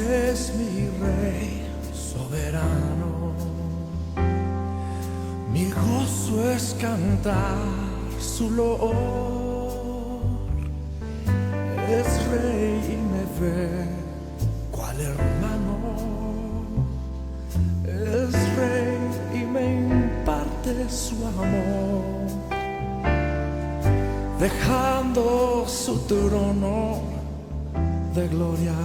es mi Rey soberano, mi gozo es cantar su loor. Es Rey y me ve cual hermano, es Rey y me imparte su amor, dejando su trono de gloria,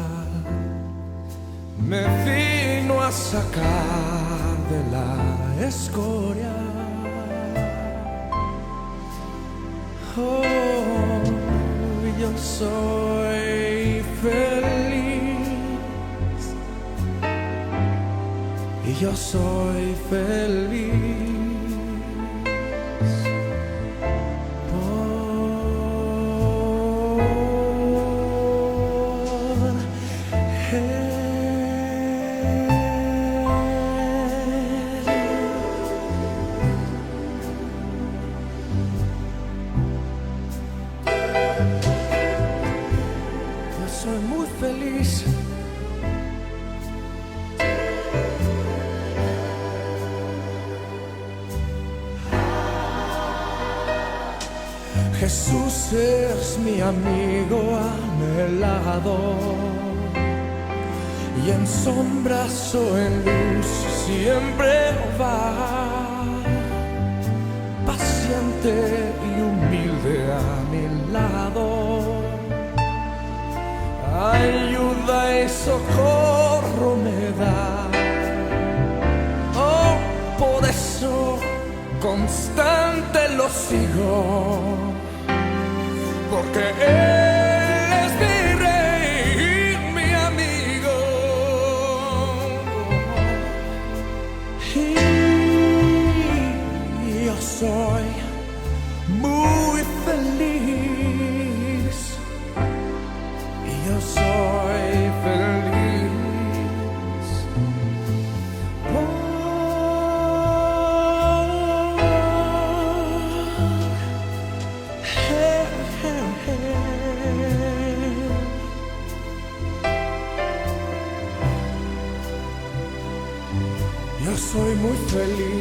me vino a sacar de la escoria. Oh, yo soy feliz y yo soy feliz. Soy muy feliz. Jesús es mi amigo a mi lado, y en sombras o en luz siempre va, paciente y humilde a mi lado, ayuda y socorro me da. Oh, por eso constante lo sigo, porque Él es mi Rey y mi amigo. Y yo soy muy feliz. Yo soy feliz. Yo soy muy feliz.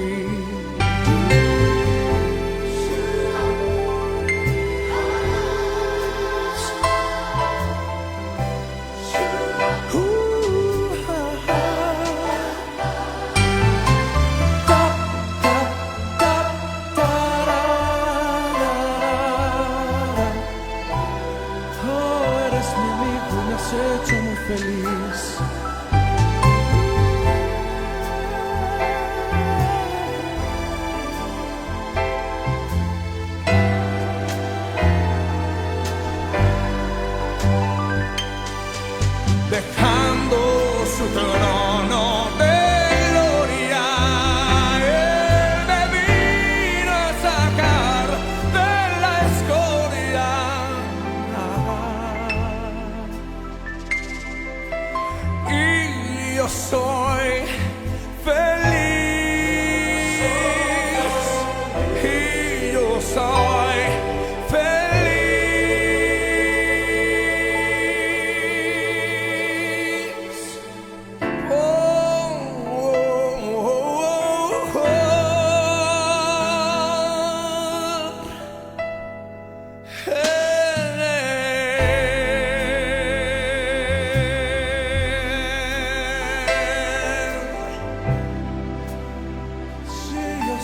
Hecho muy feliz. Dejando su trono de gloria, Él me vino a sacar de la escoria. Y yo soy feliz, y yo soy feliz.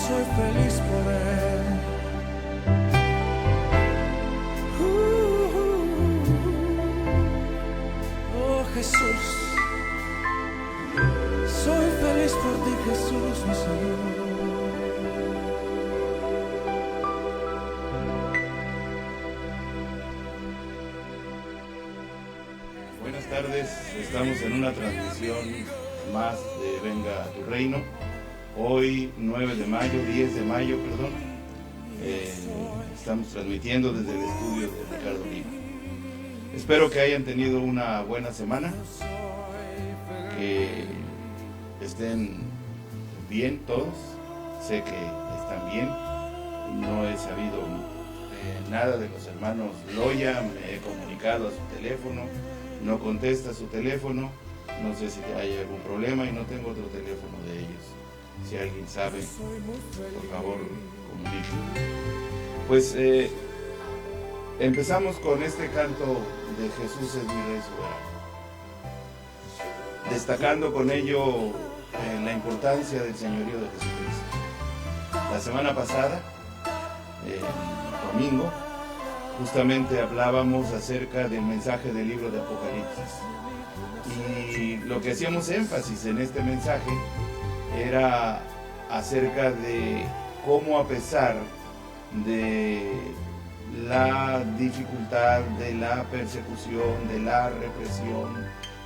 Soy feliz por Él. Oh Jesús, soy feliz por ti, Jesús, mi Señor. Buenas tardes, estamos en una transmisión más de Venga a tu Reino. Hoy 9 de mayo, 10 de mayo, perdón, estamos transmitiendo desde el estudio de Ricardo Lima. Espero que hayan tenido una buena semana, que estén bien todos, sé que están bien, no he sabido nada de los hermanos Loya, me he comunicado a su teléfono, no contesta su teléfono, No sé si hay algún problema y no tengo otro teléfono de ellos. Si alguien sabe, por favor, comuníquenme. Pues empezamos con este canto de Jesús es mi Rey soberano, destacando con ello la importancia del señorío de Jesucristo. La semana pasada, domingo, justamente hablábamos acerca del mensaje del libro de Apocalipsis. Y lo que hacíamos énfasis en este mensaje era acerca de cómo, a pesar de la dificultad, de la persecución, de la represión,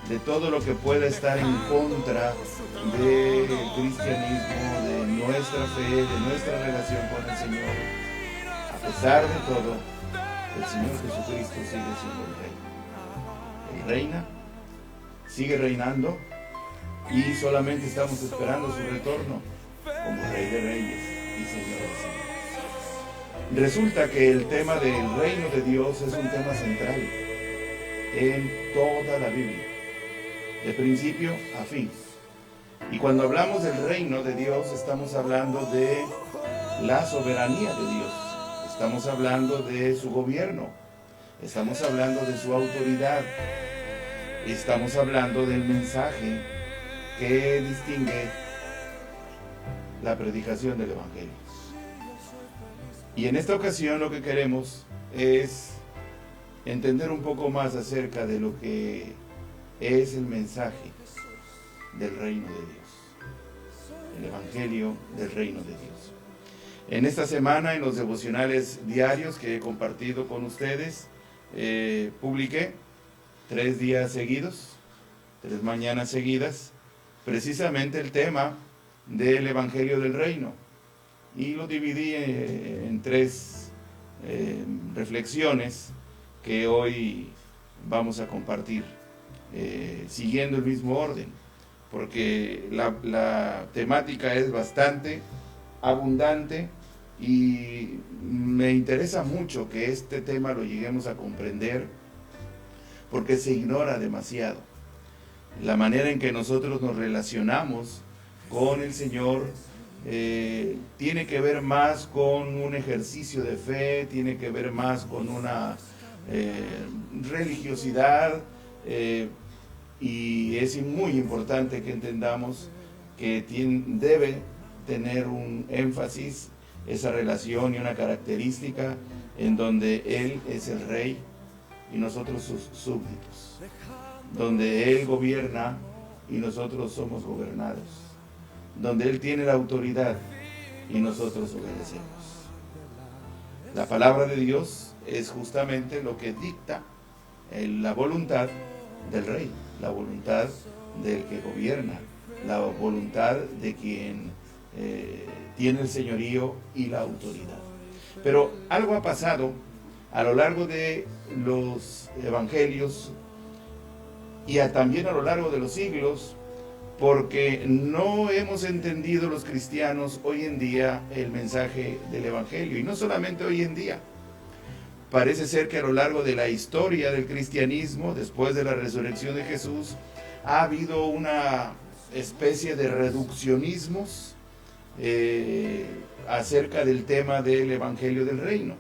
de todo lo que pueda estar en contra del cristianismo, de nuestra fe, de nuestra relación con el Señor, a pesar de todo, el Señor Jesucristo sigue siendo el Rey. Él reina, sigue reinando, y solamente estamos esperando su retorno como Rey de Reyes y Señor de Señores. Resulta que el tema del reino de Dios es un tema central en toda la Biblia, de principio a fin. Y cuando hablamos del reino de Dios, estamos hablando de la soberanía de Dios, estamos hablando de su gobierno, estamos hablando de su autoridad, estamos hablando del mensaje que distingue la predicación del Evangelio. Y en esta ocasión lo que queremos es entender un poco más acerca de lo que es el mensaje del reino de Dios, el Evangelio del reino de Dios. En esta semana, en los devocionales diarios que he compartido con ustedes, publiqué 3 días seguidos, 3 mañanas seguidas, precisamente el tema del Evangelio del Reino, y lo dividí en 3 reflexiones que hoy vamos a compartir, siguiendo el mismo orden, porque la temática es bastante abundante y me interesa mucho que este tema lo lleguemos a comprender, porque se ignora demasiado. La manera en que nosotros nos relacionamos con el Señor tiene que ver más con un ejercicio de fe, tiene que ver más con una religiosidad, y es muy importante que entendamos que debe tener un énfasis esa relación y una característica en donde Él es el Rey y nosotros sus súbditos, donde Él gobierna y nosotros somos gobernados, donde Él tiene la autoridad y nosotros obedecemos. La palabra de Dios es justamente lo que dicta la voluntad del Rey, la voluntad del que gobierna, la voluntad de quien tiene el señorío y la autoridad. Pero algo ha pasado a lo largo de los evangelios y también a lo largo de los siglos, porque no hemos entendido los cristianos hoy en día el mensaje del evangelio, y no solamente hoy en día. Parece ser que a lo largo de la historia del cristianismo, después de la resurrección de Jesús, ha habido una especie de reduccionismos acerca del tema del Evangelio del Reino.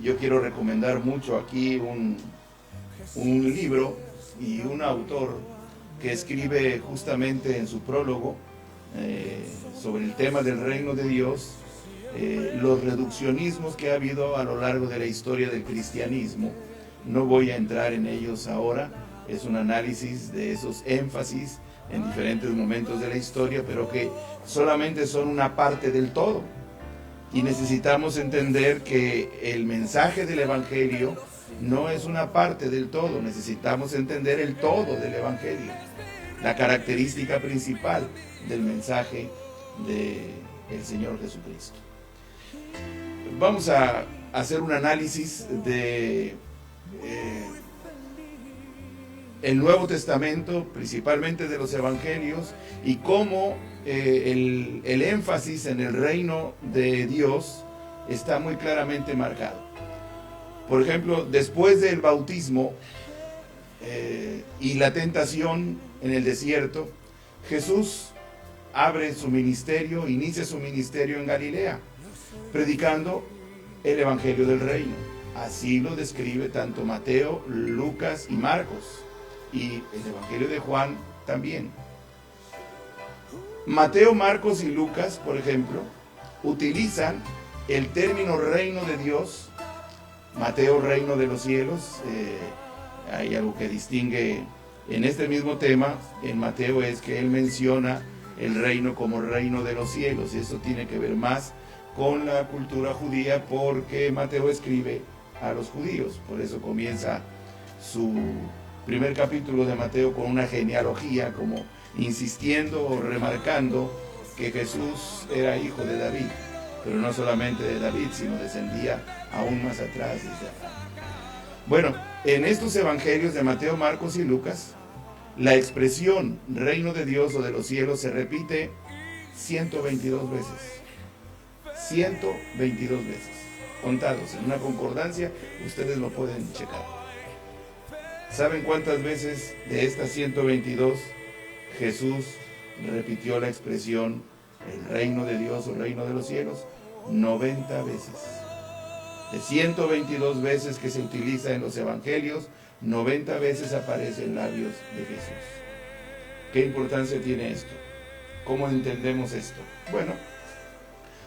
Yo quiero recomendar mucho aquí un libro y un autor que escribe justamente en su prólogo sobre el tema del reino de Dios, los reduccionismos que ha habido a lo largo de la historia del cristianismo. No voy a entrar en ellos ahora, es un análisis de esos énfasis en diferentes momentos de la historia, pero que solamente son una parte del todo. Y necesitamos entender que el mensaje del Evangelio no es una parte del todo, necesitamos entender el todo del Evangelio, la característica principal del mensaje del Señor Jesucristo. Vamos a hacer un análisis de el Nuevo Testamento, principalmente de los Evangelios, y cómo el énfasis en el reino de Dios está muy claramente marcado. Por ejemplo, después del bautismo, y la tentación en el desierto, Jesús abre su ministerio, inicia su ministerio en Galilea, predicando el Evangelio del Reino. Así lo describe tanto Mateo, Lucas y Marcos, y el Evangelio de Juan también. Mateo, Marcos y Lucas, por ejemplo, utilizan el término reino de Dios. Mateo, reino de los cielos. Hay algo que distingue en este mismo tema en Mateo, es que él menciona el reino como reino de los cielos, y eso tiene que ver más con la cultura judía, porque Mateo escribe a los judíos. Por eso comienza su primer capítulo de Mateo con una genealogía, como insistiendo o remarcando que Jesús era hijo de David, pero no solamente de David, sino descendía aún más atrás desde Abraham. Bueno, en estos evangelios de Mateo, Marcos y Lucas, la expresión reino de Dios o de los cielos se repite 122 veces. 122 veces, contados en una concordancia, ustedes lo pueden checar. ¿Saben cuántas veces de estas 122 Jesús repitió la expresión el reino de Dios o reino de los cielos? 90 veces. De 122 veces que se utiliza en los evangelios, 90 veces aparece en labios de Jesús. ¿Qué importancia tiene esto? ¿Cómo entendemos esto? Bueno,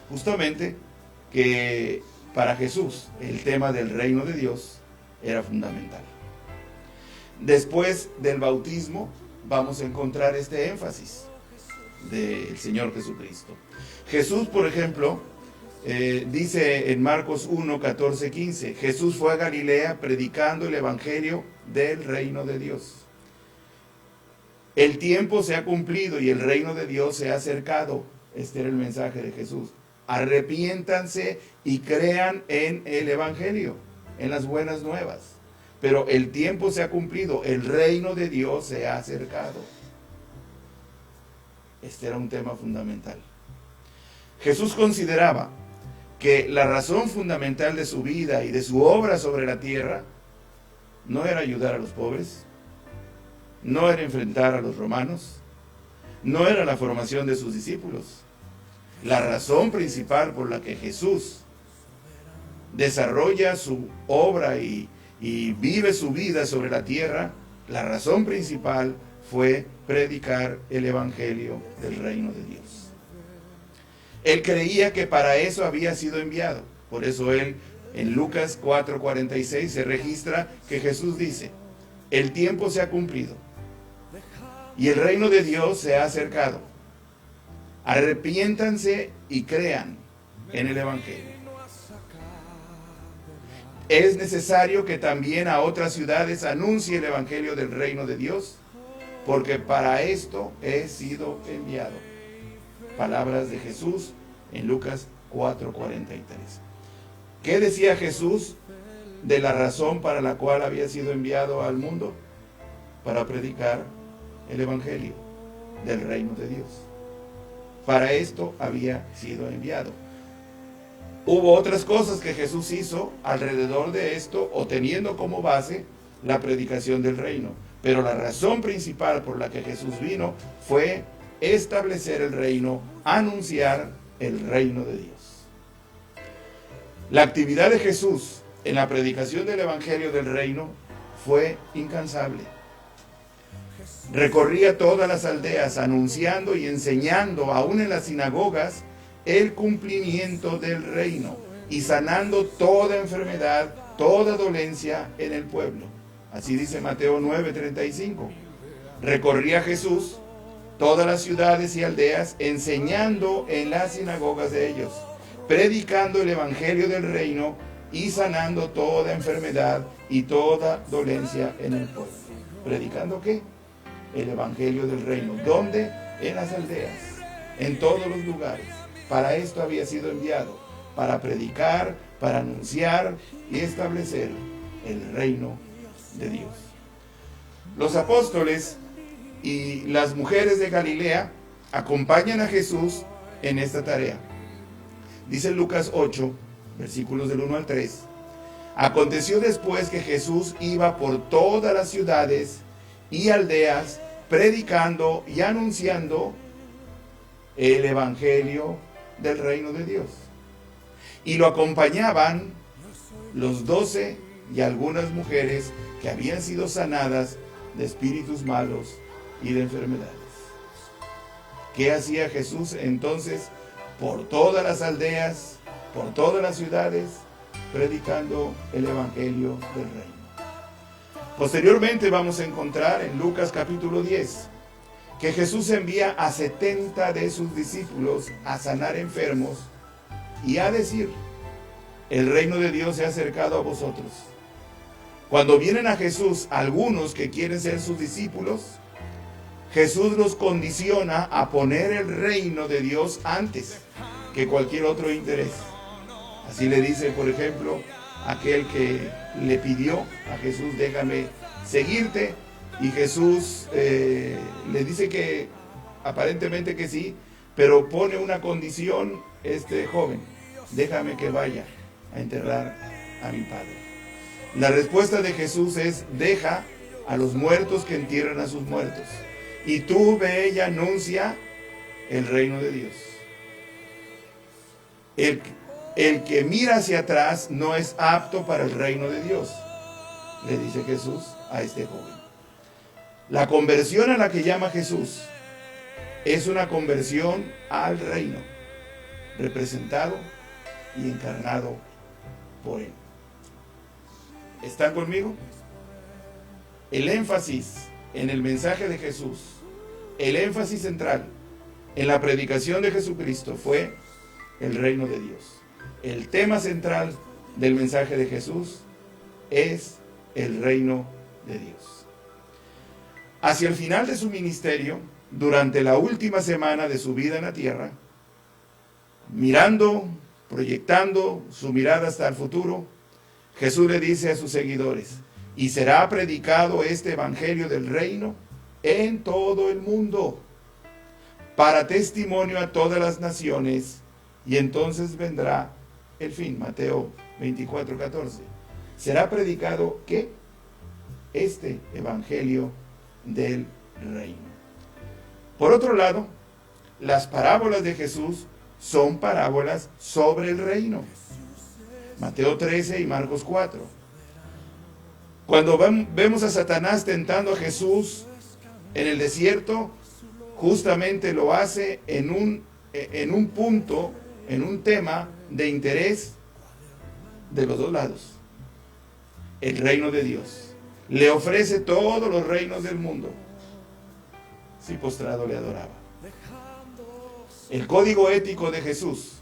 justamente que para Jesús el tema del reino de Dios era fundamental. Después del bautismo vamos a encontrar este énfasis del Señor Jesucristo. Jesús, por ejemplo, dice en Marcos 1, 14, 15, Jesús fue a Galilea predicando el evangelio del reino de Dios. El tiempo se ha cumplido y el reino de Dios se ha acercado. Este era el mensaje de Jesús. Arrepiéntanse y crean en el evangelio, en las buenas nuevas. Pero el tiempo se ha cumplido, el reino de Dios se ha acercado. Este era un tema fundamental. Jesús consideraba que la razón fundamental de su vida y de su obra sobre la tierra no era ayudar a los pobres, no era enfrentar a los romanos, no era la formación de sus discípulos. La razón principal por la que Jesús desarrolla su obra y vive su vida sobre la tierra, la razón principal fue predicar el evangelio del reino de Dios. Él creía que para eso había sido enviado. Por eso él, en Lucas 4:46, se registra que Jesús dice, el tiempo se ha cumplido y el reino de Dios se ha acercado. Arrepiéntanse y crean en el evangelio. Es necesario que también a otras ciudades anuncie el evangelio del reino de Dios, porque para esto he sido enviado. Palabras de Jesús en Lucas 4:43. ¿Qué decía Jesús de la razón para la cual había sido enviado al mundo? Para predicar el evangelio del reino de Dios. Para esto había sido enviado. Hubo otras cosas que Jesús hizo alrededor de esto, o teniendo como base la predicación del reino. Pero la razón principal por la que Jesús vino fue establecer el reino, anunciar el reino de Dios. La actividad de Jesús en la predicación del evangelio del reino fue incansable. Recorría todas las aldeas anunciando y enseñando, aún en las sinagogas, el cumplimiento del reino y sanando toda enfermedad, toda dolencia en el pueblo. Así dice Mateo 9:35. Recorría Jesús todas las ciudades y aldeas, enseñando en las sinagogas de ellos, predicando el evangelio del reino y sanando toda enfermedad y toda dolencia en el pueblo. ¿Predicando qué? El evangelio del reino. ¿Dónde? En las aldeas, en todos los lugares. Para esto había sido enviado, para predicar, para anunciar y establecer el reino de Dios. Los apóstoles y las mujeres de Galilea acompañan a Jesús en esta tarea. Dice Lucas 8, versículos del 1 al 3. Aconteció después que Jesús iba por todas las ciudades y aldeas, predicando y anunciando el evangelio del reino de Dios. Y lo acompañaban los 12 y algunas mujeres que habían sido sanadas de espíritus malos y de enfermedades. ¿Qué hacía Jesús entonces por todas las aldeas, por todas las ciudades, predicando el evangelio del reino? Posteriormente vamos a encontrar en Lucas capítulo 10 que Jesús envía a 70 de sus discípulos a sanar enfermos y a decir: el reino de Dios se ha acercado a vosotros. Cuando vienen a Jesús algunos que quieren ser sus discípulos, Jesús los condiciona a poner el reino de Dios antes que cualquier otro interés. Así le dice, por ejemplo, aquel que le pidió a Jesús: déjame seguirte. Y Jesús le dice que aparentemente que sí, pero pone una condición, este joven: déjame que vaya a enterrar a mi padre. La respuesta de Jesús es: deja a los muertos que entierren a sus muertos, y tú ve y anuncia el reino de Dios. El que mira hacia atrás no es apto para el reino de Dios, le dice Jesús a este joven. La conversión a la que llama Jesús es una conversión al reino, representado y encarnado por Él. ¿Están conmigo? El énfasis en el mensaje de Jesús, el énfasis central en la predicación de Jesucristo fue el reino de Dios. El tema central del mensaje de Jesús es el reino de Dios. Hacia el final de su ministerio, durante la última semana de su vida en la tierra, mirando, proyectando su mirada hasta el futuro, Jesús le dice a sus seguidores: y será predicado este evangelio del reino en todo el mundo, para testimonio a todas las naciones, y entonces vendrá el fin. Mateo 24:14. Será predicado, ¿qué? Este evangelio del reino. Por otro lado, las parábolas de Jesús son parábolas sobre el reino. Mateo 13 y Marcos 4. Cuando vemos a Satanás tentando a Jesús en el desierto, justamente lo hace en un punto, en un tema de interés de los dos lados. El reino de Dios. Le ofrece todos los reinos del mundo. Si postrado le adoraba. El código ético de Jesús,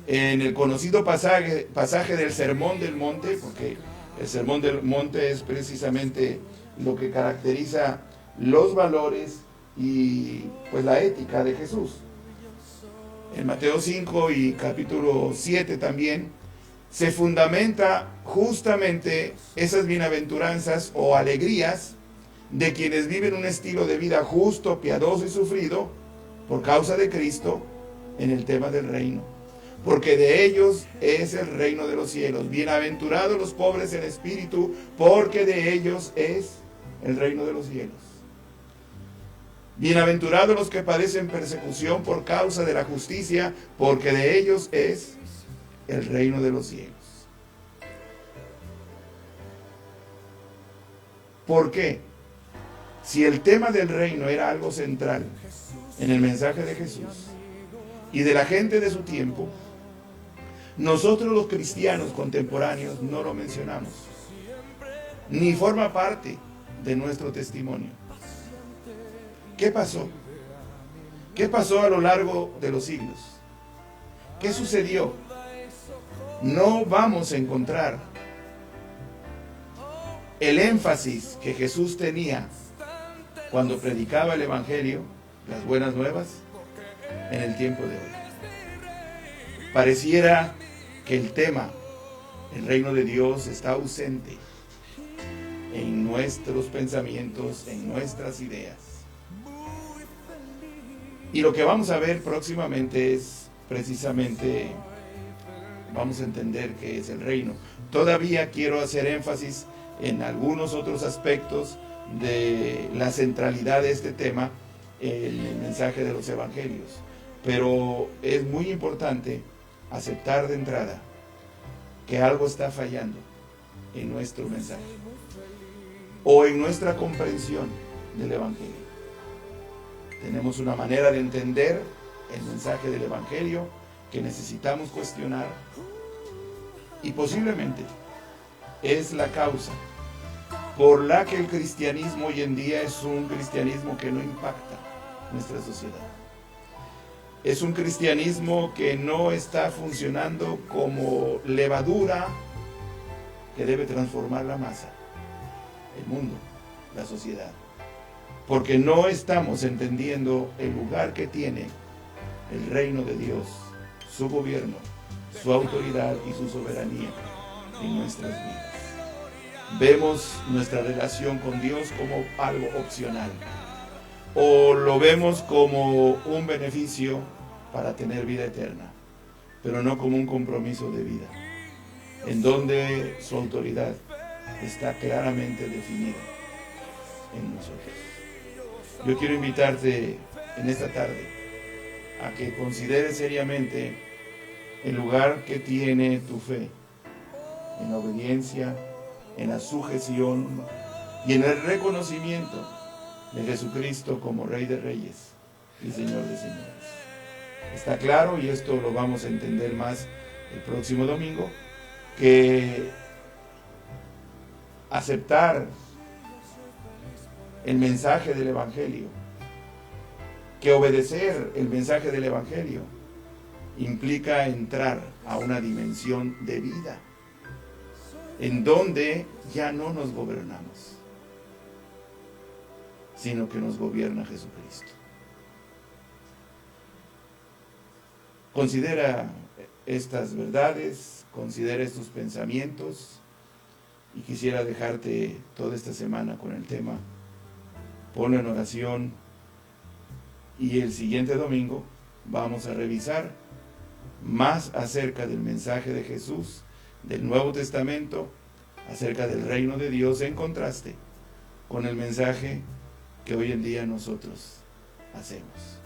en el conocido pasaje del Sermón del Monte, porque el Sermón del Monte es precisamente lo que caracteriza los valores y pues la ética de Jesús. En Mateo 5 y capítulo 7 también se fundamenta justamente esas bienaventuranzas o alegrías de quienes viven un estilo de vida justo, piadoso y sufrido por causa de Cristo en el tema del reino. Porque de ellos es el reino de los cielos. Bienaventurados los pobres en espíritu, porque de ellos es el reino de los cielos. Bienaventurados los que padecen persecución por causa de la justicia, porque de ellos es el reino de los cielos. ¿Por qué? Si el tema del reino era algo central en el mensaje de Jesús y de la gente de su tiempo, nosotros los cristianos contemporáneos no lo mencionamos, ni forma parte de nuestro testimonio. ¿Qué pasó? ¿Qué pasó a lo largo de los siglos? ¿Qué sucedió? No vamos a encontrar el énfasis que Jesús tenía cuando predicaba el evangelio, las buenas nuevas, en el tiempo de hoy. Pareciera que el tema, el reino de Dios, está ausente en nuestros pensamientos, en nuestras ideas. Y lo que vamos a ver próximamente es precisamente vamos a entender qué es el reino. Todavía quiero hacer énfasis en algunos otros aspectos de la centralidad de este tema en el mensaje de los evangelios, pero es muy importante aceptar de entrada que algo está fallando en nuestro mensaje o en nuestra comprensión del evangelio. Tenemos una manera de entender el mensaje del evangelio que necesitamos cuestionar, y posiblemente es la causa por la que el cristianismo hoy en día es un cristianismo que no impacta nuestra sociedad. Es un cristianismo que no está funcionando como levadura que debe transformar la masa, el mundo, la sociedad. Porque no estamos entendiendo el lugar que tiene el reino de Dios, su gobierno, su autoridad y su soberanía en nuestras vidas. Vemos nuestra relación con Dios como algo opcional, o lo vemos como un beneficio para tener vida eterna, pero no como un compromiso de vida, en donde su autoridad está claramente definida en nosotros. Yo quiero invitarte en esta tarde a que consideres seriamente el lugar que tiene tu fe en la obediencia, en la sujeción y en el reconocimiento de Jesucristo como Rey de Reyes y Señor de Señores. Está claro, y esto lo vamos a entender más el próximo domingo, que aceptar el mensaje del Evangelio, que obedecer el mensaje del Evangelio implica entrar a una dimensión de vida en donde ya no nos gobernamos, sino que nos gobierna Jesucristo. Considera estas verdades, considera estos pensamientos, y quisiera dejarte toda esta semana con el tema. Ponlo en oración, y el siguiente domingo vamos a revisar más acerca del mensaje de Jesús, del Nuevo Testamento, acerca del reino de Dios, en contraste con el mensaje que hoy en día nosotros hacemos.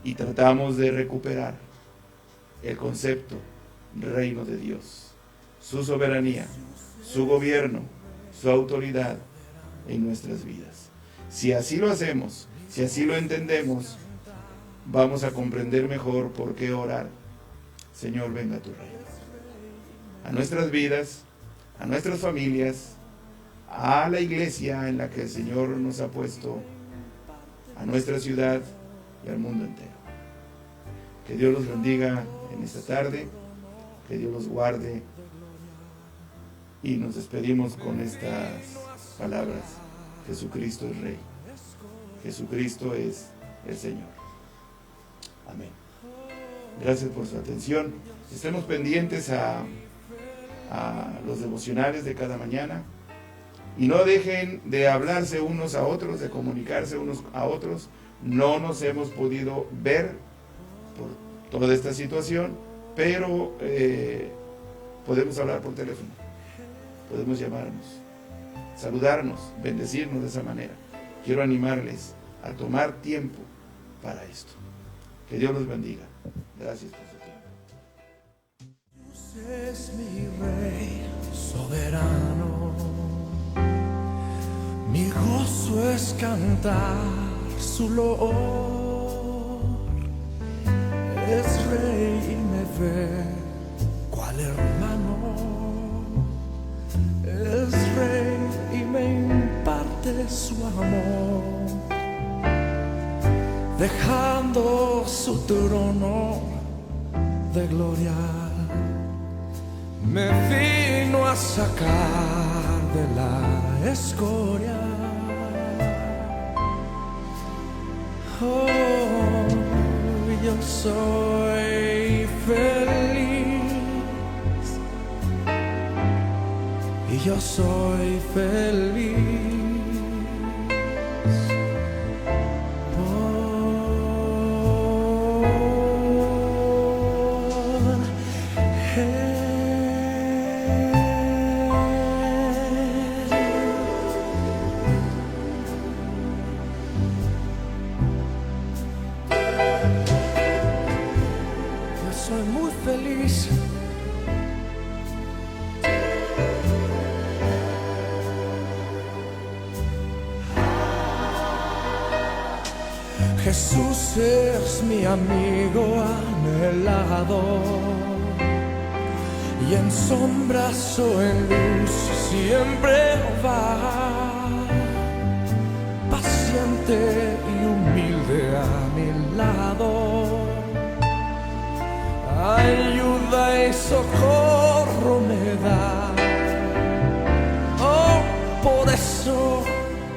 Y tratamos de recuperar el concepto reino de Dios, su soberanía, su gobierno, su autoridad en nuestras vidas. Si así lo hacemos, si así lo entendemos, vamos a comprender mejor por qué orar: Señor, venga tu reino a nuestras vidas, a nuestras familias, a la iglesia en la que el Señor nos ha puesto, a nuestra ciudad y al mundo entero. Que Dios los bendiga en esta tarde, que Dios los guarde, y nos despedimos con estas palabras: Jesucristo es Rey, Jesucristo es el Señor. Amén. Gracias por su atención. Estemos pendientes a los devocionales de cada mañana, y no dejen de hablarse unos a otros, de comunicarse unos a otros. No nos hemos podido ver por toda esta situación, pero podemos hablar por teléfono, podemos llamarnos, saludarnos, bendecirnos de esa manera. Quiero animarles a tomar tiempo para esto. Que Dios los bendiga. Gracias por su tiempo. Dios es mi Rey soberano, mi gozo es cantar su loor. Es Rey y me ve cual hermano, es Rey y me imparte su amor, dejando su trono de gloria, me vino a sacar de la escoria. Oh, yo soy feliz, y yo soy feliz. Hey. muy feliz. Jesús es mi amigo anhelado, y en sombras o en luz siempre va, paciente y humilde a mi lado, ayuda y socorro me da. Oh, por eso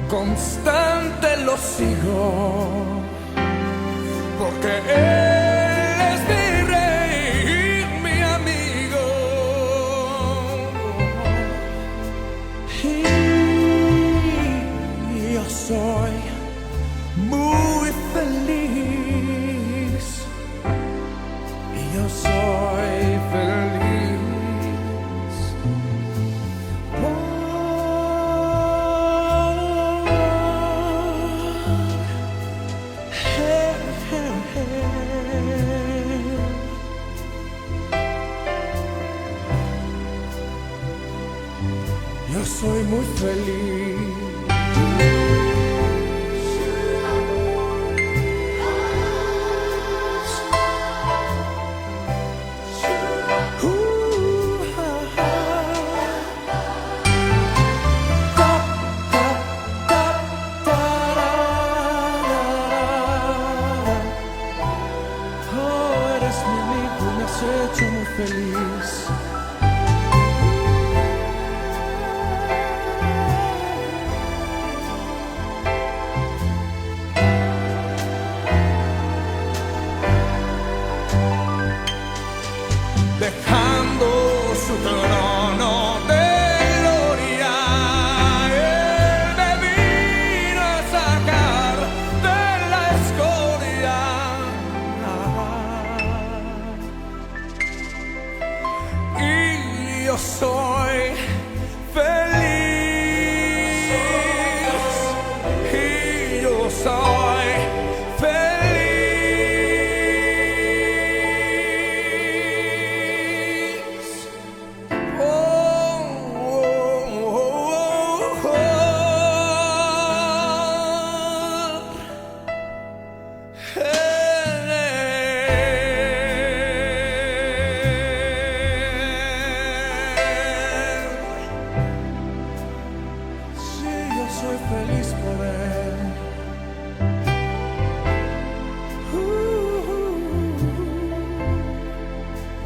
constante lo sigo, porque Él es mi rey, mi amigo. Y yo soy muy feliz. Y yo soy feliz. Yo soy muy feliz. Oh, eres mi amigo y me has hecho muy feliz. Dejando su trono de gloria, Él me vino a sacar de la escoria. Y yo soy feliz. Y yo soy feliz. Soy feliz por Él.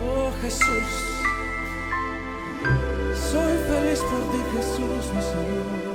Oh Jesús, soy feliz por ti, Jesús, mi Señor.